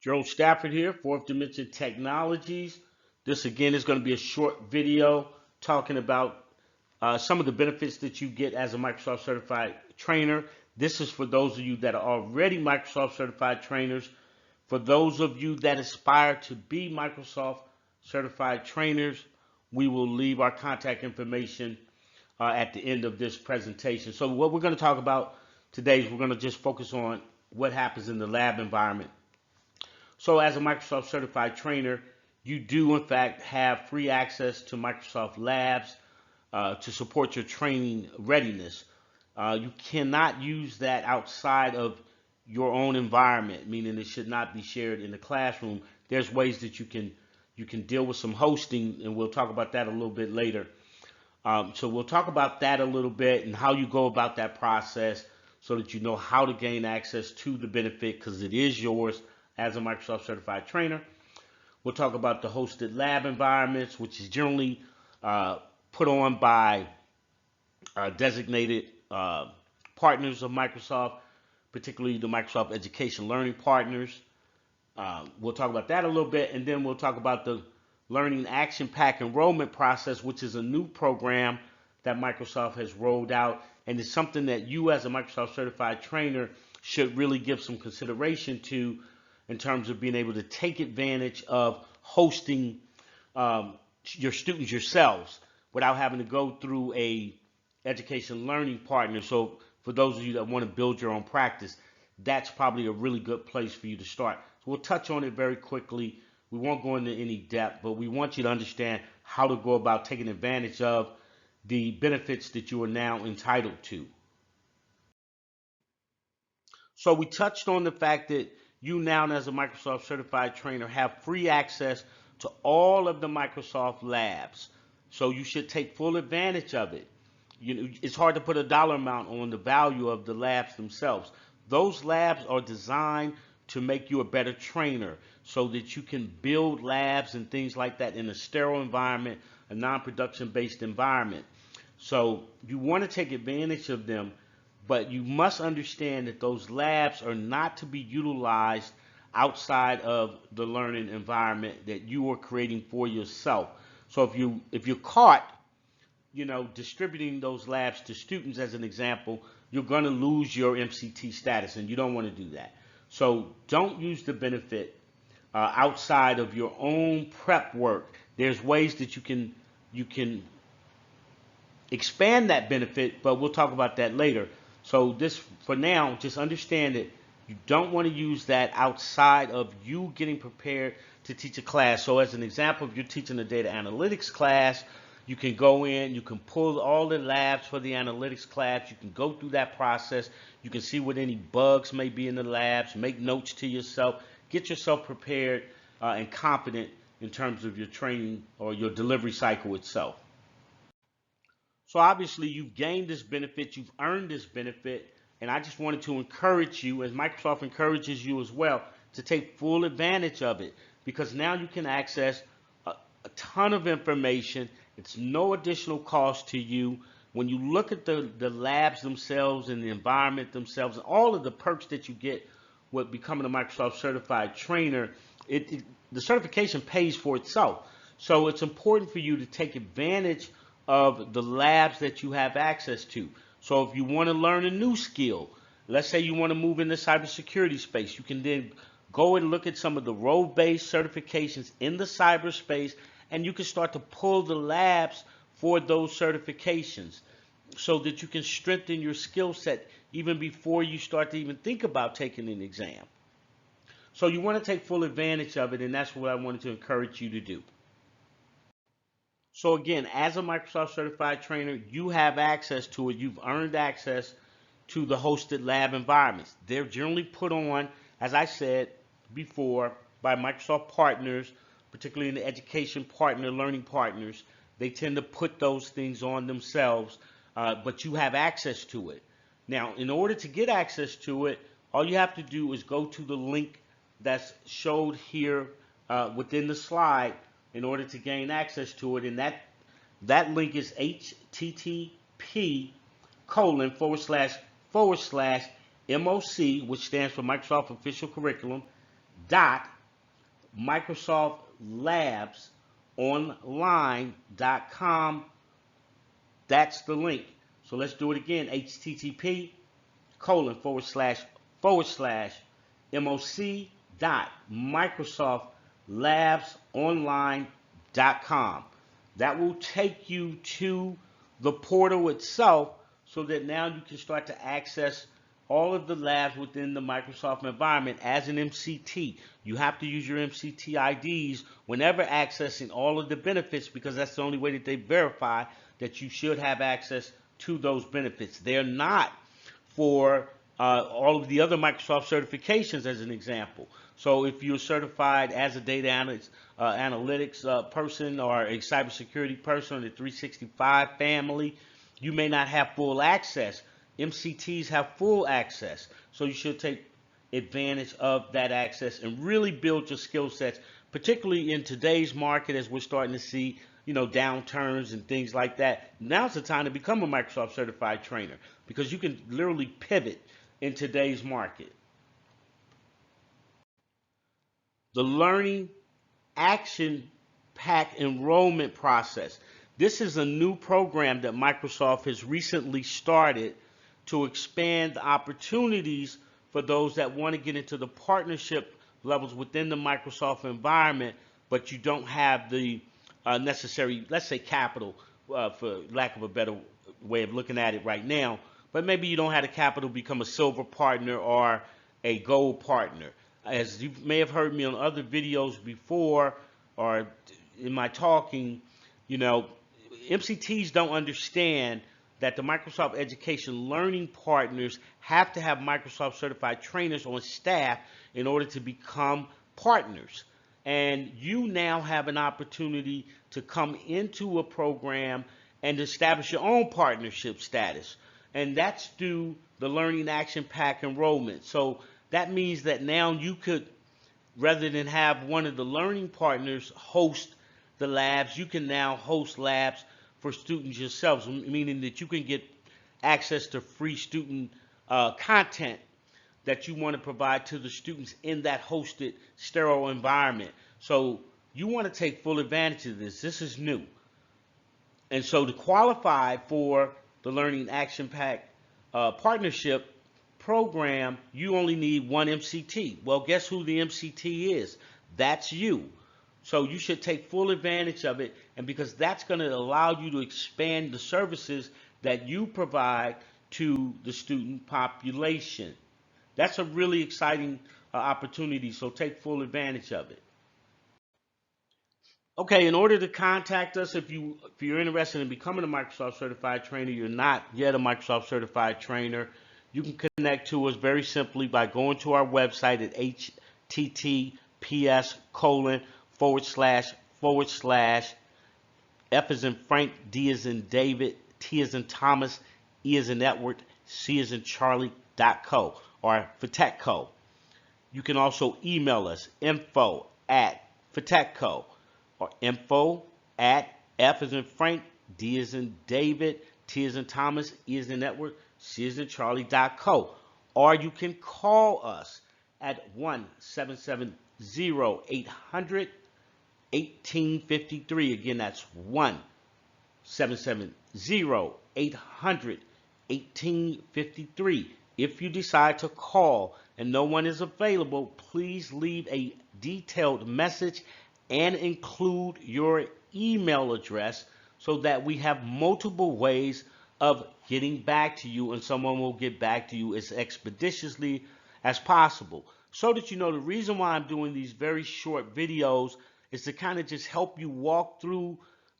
Gerald Stafford here, Fourth Dimension Technologies. This again is going to be a short video talking about some of the benefits that you get as a Microsoft certified trainer. This is for those of you that are already Microsoft certified trainers. For those of you that aspire to be Microsoft certified trainers, we will leave our contact information at the end of this presentation. So what we're going to talk about today is we're going to just focus on what happens in the lab environment. So as a Microsoft certified trainer, you do in fact have free access to Microsoft Labs to support your training readiness. You cannot use that outside of your own environment, meaning it should not be shared in the classroom. There's ways that you can deal with some hosting, and we'll talk about that a little bit later. So we'll talk about that a little bit and how you go about that process so that you know how to gain access to the benefit, because it is yours as a Microsoft certified trainer. We'll talk about the hosted lab environments, which is generally put on by designated partners of Microsoft, particularly the Microsoft Education Learning Partners. We'll talk about that a little bit, and then we'll talk about the Learning Action Pack enrollment process, which is a new program that Microsoft has rolled out, and it's something that you as a Microsoft certified trainer should really give some consideration to in terms of being able to take advantage of hosting your students yourselves without having to go through a education learning partner. So for those of you that want to build your own practice, that's probably a really good place for you to start. So we'll touch on it very quickly. We won't go into any depth, but we want you to understand how to go about taking advantage of the benefits that you are now entitled to. So we touched on the fact that you now, as a Microsoft certified trainer, have free access to all of the Microsoft labs. So you should take full advantage of it. You know, it's hard to put a dollar amount on the value of the labs themselves. Those labs are designed to make you a better trainer so that you can build labs and things like that in a sterile environment, a non-production based environment. So you want to take advantage of them, but you must understand that those labs are not to be utilized outside of the learning environment that you are creating for yourself. So if you're caught, distributing those labs to students, as an example, you're going to lose your MCT status, and you don't want to do that. So don't use the benefit outside of your own prep work. There's ways that you can expand that benefit, but we'll talk about that later. So this, for now, just understand that you don't want to use that outside of you getting prepared to teach a class. So as an example, if you're teaching a data analytics class, you can go in, you can pull all the labs for the analytics class, you can go through that process, you can see what any bugs may be in the labs, make notes to yourself, get yourself prepared and confident in terms of your training or your delivery cycle itself. So obviously you've gained this benefit, you've earned this benefit, and I just wanted to encourage you, as Microsoft encourages you as well, to take full advantage of it, because now you can access a ton of information. It's no additional cost to you. When you look at the labs themselves and the environment themselves and all of the perks that you get with becoming a Microsoft certified trainer, the certification pays for itself. So it's important for you to take advantage of the labs that you have access to. So if you want to learn a new skill, let's say you want to move into cybersecurity space, you can then go and look at some of the role-based certifications in the cyberspace, and you can start to pull the labs for those certifications so that you can strengthen your skill set even before you start to even think about taking an exam. So you want to take full advantage of it, and that's what I wanted to encourage you to do. So again, as a Microsoft certified trainer, you have access to it. You've earned access to the hosted lab environments. They're generally put on, as I said before, by Microsoft partners, particularly in the education partner, learning partners. They tend to put those things on themselves, but you have access to it. Now, in order to get access to it, all you have to do is go to the link that's showed here within the slide in order to gain access to it, and that link is http://MOC, which stands for Microsoft Official Curriculum, dot microsoftlabsonline.com. That's the link. So let's do it again. http:// moc.microsoftlabsonline.com. That will take you to the portal itself so that now you can start to access all of the labs within the Microsoft environment as an MCT. You have to use your MCT IDs whenever accessing all of the benefits, because that's the only way that they verify that you should have access to those benefits. They're not for all of the other Microsoft certifications, as an example. So if you're certified as a data analytics person, or a cybersecurity person, or the 365 family, you may not have full access. MCTs have full access, so you should take advantage of that access and really build your skill sets, particularly in today's market as we're starting to see, downturns and things like that. Now's the time to become a Microsoft certified trainer, because you can literally pivot in today's market. The Learning Action Pack enrollment process. This is a new program that Microsoft has recently started to expand the opportunities for those that want to get into the partnership levels within the Microsoft environment, but you don't have the necessary, let's say, capital, for lack of a better way of looking at it right now. But maybe you don't have the capital to become a silver partner or a gold partner. As you may have heard me on other videos before, or in my talking, MCTs don't understand that the Microsoft Education Learning Partners have to have Microsoft certified trainers on staff in order to become partners. And you now have an opportunity to come into a program and establish your own partnership status. And that's through the Learning Action Pack enrollment. So that means that now you could, rather than have one of the learning partners host the labs, you can now host labs for students yourselves, meaning that you can get access to free student content that you want to provide to the students in that hosted sterile environment. So you want to take full advantage of this. This is new. And so to qualify for the Learning Action Pack partnership program, you only need one MCT. Well, guess who the MCT is? That's you. So you should take full advantage of it, and because that's going to allow you to expand the services that you provide to the student population. That's a really exciting opportunity, so take full advantage of it. Okay, in order to contact us, if you're interested in becoming a Microsoft certified trainer, you're not yet a Microsoft certified trainer, you can connect to us very simply by going to our website at https:// F as in Frank, D as in David, T as in Thomas, E as in Edward, C as in Charlie.co, or FTECHCO. You can also email us, info@FTECHCO, or info@ F as in Frank, D as in David, T as in Thomas, E as in Edward, C as in Charlie.co. Or you can call us at 1-770-800-1853. Again, that's 1-770-800-1853. If you decide to call and no one is available, please leave a detailed message and include your email address so that we have multiple ways of getting back to you, and someone will get back to you as expeditiously as possible. So that you know, the reason why I'm doing these very short videos is to kind of just help you walk through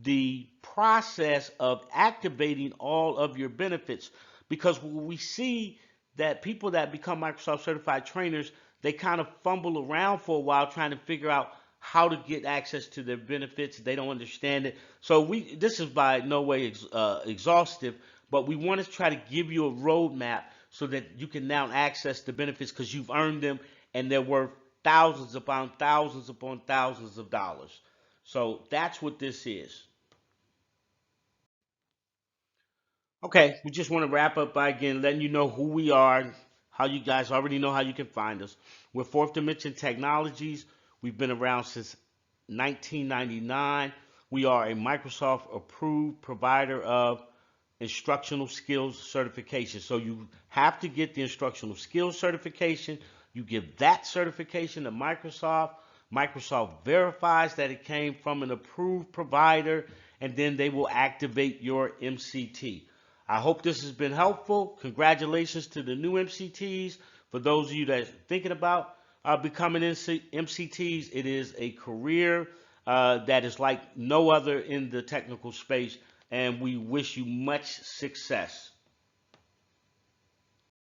the process of activating all of your benefits, because we see that people that become Microsoft certified trainers, they kind of fumble around for a while trying to figure out how to get access to their benefits. They don't understand it. So this is by no way exhaustive, but we want to try to give you a roadmap so that you can now access the benefits, because you've earned them and they're worth thousands upon thousands upon thousands of dollars. So that's what this is. Okay, we just want to wrap up by again letting you know who we are, how you guys already know how you can find us. We're Fourth Dimension Technologies. We've been around since 1999. We are a Microsoft approved provider of instructional skills certification. So you have to get the instructional skills certification. You give that certification to Microsoft. Microsoft verifies that it came from an approved provider, and then they will activate your MCT. I hope this has been helpful. Congratulations to the new MCTs. For those of you that are thinking about becoming MCTs, it is a career that is like no other in the technical space, and we wish you much success.